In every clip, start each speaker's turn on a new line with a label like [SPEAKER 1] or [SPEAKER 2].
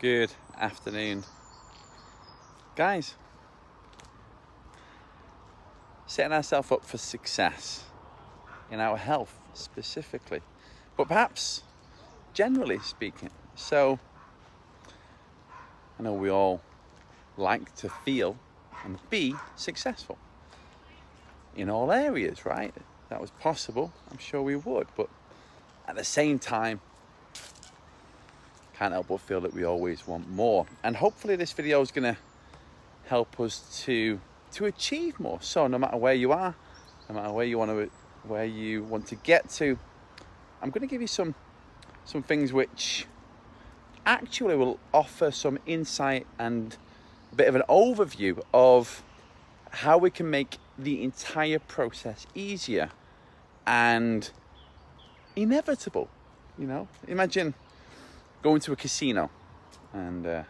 [SPEAKER 1] Good afternoon. Guys, setting ourselves up for success in our health specifically, but perhaps generally speaking. So, I know we all like to feel and be successful in all areas, right? If that was possible, I'm sure we would, but at the same time, can't help but feel that we always want more. And hopefully this video is going to help us to achieve more. So no matter where you are, no matter where you want to get to, I'm going to give you some things which actually will offer some insight and a bit of an overview of how we can make the entire process easier and inevitable. You know, imagine going to a casino, and I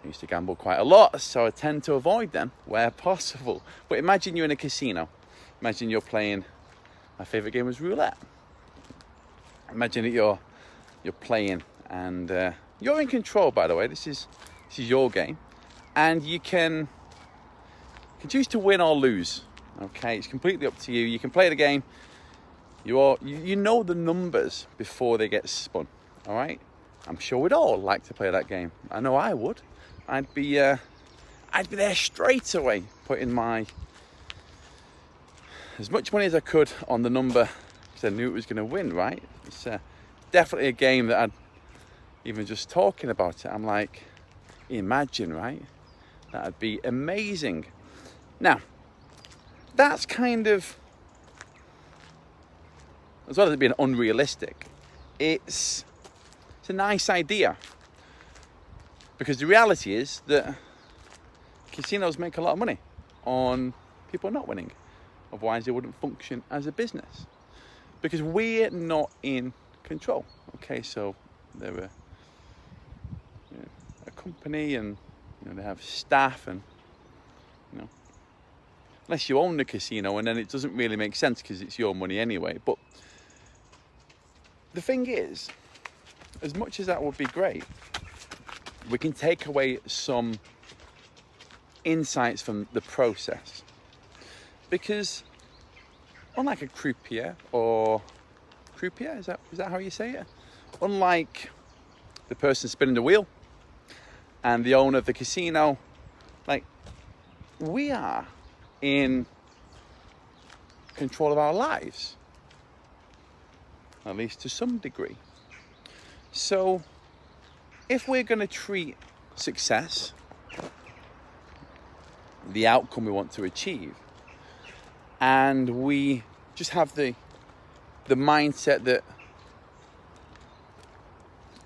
[SPEAKER 1] used to gamble quite a lot, so I tend to avoid them where possible. But imagine you're in a casino. Imagine you're playing, my favorite game was roulette. Imagine that you're playing and you're in control, by the way. This is your game, and you can choose to win or lose. Okay, it's completely up to you. You can play the game. You know the numbers before they get spun. All right. I'm sure we'd all like to play that game. I know I would. I'd be there straight away, putting as much money as I could on the number because I knew it was going to win. Right? It's definitely a game that I'd even just talking about it. I'm like, imagine, right? That'd be amazing. Now, that's kind of, as well as it being unrealistic, it's a nice idea, because the reality is that casinos make a lot of money on people not winning. Otherwise they wouldn't function as a business, because we're not in control. Okay, so they're a company, and they have staff, and unless you own the casino, and then it doesn't really make sense because it's your money anyway. But the thing is, as much as that would be great, we can take away some insights from the process. Because unlike a croupier, is that how you say it? Unlike the person spinning the wheel and the owner of the casino, like, we are in control of our lives, at least to some degree. So if we're going to treat success, the outcome we want to achieve, and we just have the mindset that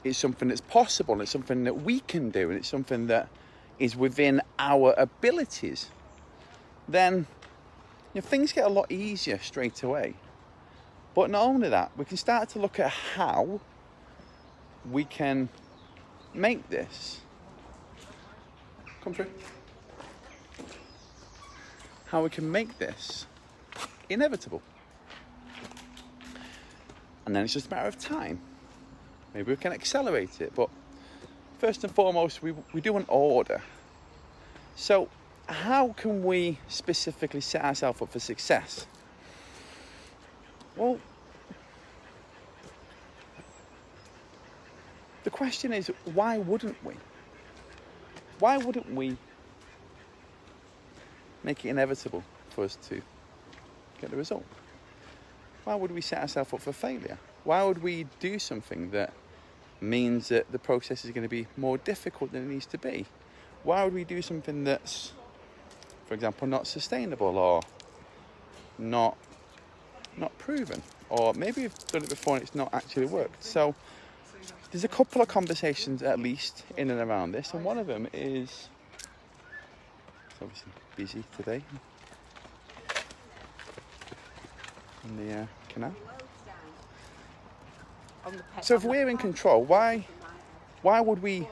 [SPEAKER 1] it's something that's possible, and it's something that we can do, and it's something that is within our abilities, then things get a lot easier straight away. But not only that, we can start to look at how we can make this how we can make this inevitable. And then it's just a matter of time. Maybe we can accelerate it, but first and foremost, we do an order. So how can we specifically set ourselves up for success? Well, the question is, why wouldn't we? Why wouldn't we make it inevitable for us to get the result? Why would we set ourselves up for failure? Why would we do something that means that the process is going to be more difficult than it needs to be? Why would we do something that's, for example, not sustainable, or not proven? Or maybe we've done it before and it's not actually worked. So there's a couple of conversations at least in and around this, and one of them is, it's obviously busy today in the canal. So if we're in control, why would we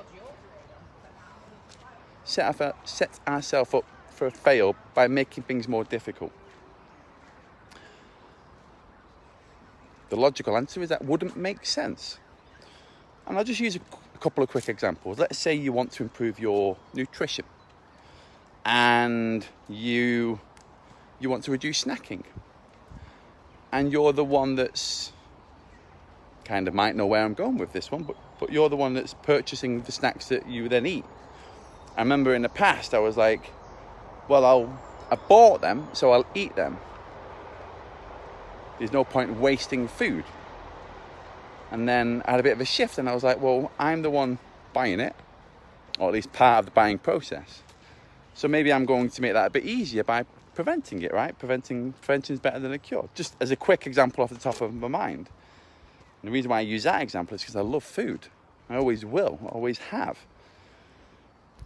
[SPEAKER 1] set ourselves up for a fail by making things more difficult? The logical answer is that wouldn't make sense. And I'll just use a couple of quick examples. Let's say you want to improve your nutrition and you want to reduce snacking, and you're the one that's kind of might know where I'm going with this one, but you're the one that's purchasing the snacks that you then eat. I remember in the past I was like, well, I bought them, so I'll eat them. There's no point wasting food. And then I had a bit of a shift, and I was like, well, I'm the one buying it, or at least part of the buying process. So maybe I'm going to make that a bit easier by preventing it, right? Prevention is better than a cure. Just as a quick example off the top of my mind. And the reason why I use that example is because I love food. I always will, always have.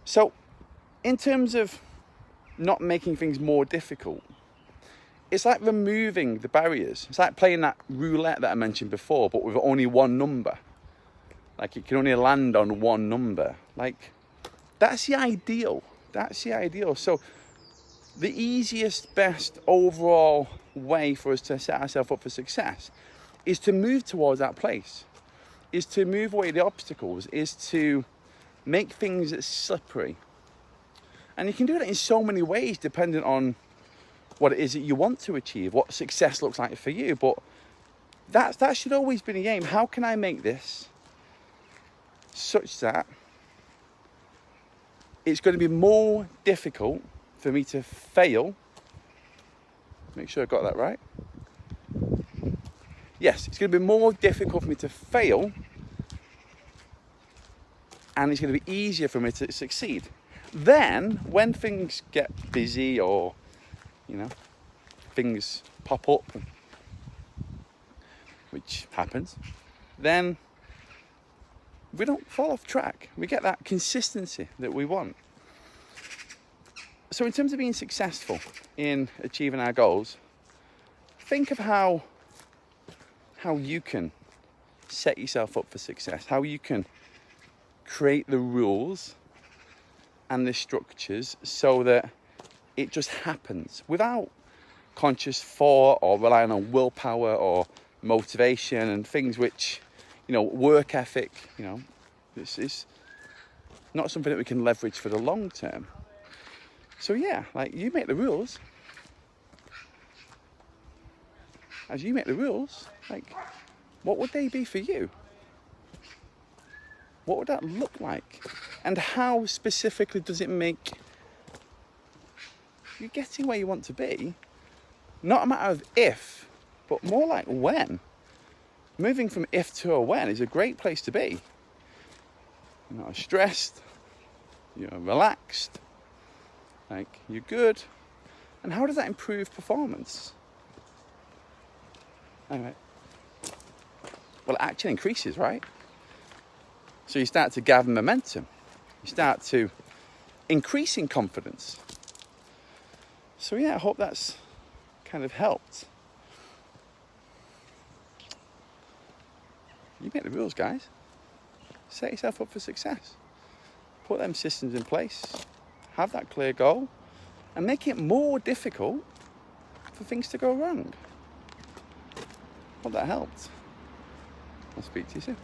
[SPEAKER 1] So in terms of not making things more difficult, it's like removing the barriers. It's like playing that roulette that I mentioned before, but with only one number. Like you can only land on one number. Like that's the ideal. That's the ideal. So the easiest, best overall way for us to set ourselves up for success is to move towards that place, is to move away the obstacles, is to make things slippery. And you can do that in so many ways, depending on what it is that you want to achieve, what success looks like for you. But that should always be the aim. How can I make this such that it's going to be more difficult for me to fail? Make sure I got that right. Yes, it's going to be more difficult for me to fail, and it's going to be easier for me to succeed. Then, when things get busy or, things pop up, which happens, then we don't fall off track. We get that consistency that we want. So in terms of being successful in achieving our goals, think of how you can set yourself up for success, how you can create the rules and the structures so that it just happens without conscious thought or relying on willpower or motivation and things which, work ethic, this is not something that we can leverage for the long term. So yeah, like you make the rules. As you make the rules, like what would they be for you? What would that look like? And how specifically does it make you getting where you want to be? Not a matter of if, but more like when. Moving from if to a when is a great place to be. You're not stressed, you're relaxed, like you're good. And how does that improve performance? Anyway, well, it actually increases, right? So you start to gather momentum. You start to increase in confidence. So yeah, I hope that's kind of helped. You make the rules, guys. Set yourself up for success. Put them systems in place. Have that clear goal. And make it more difficult for things to go wrong. Hope that helped. I'll speak to you soon.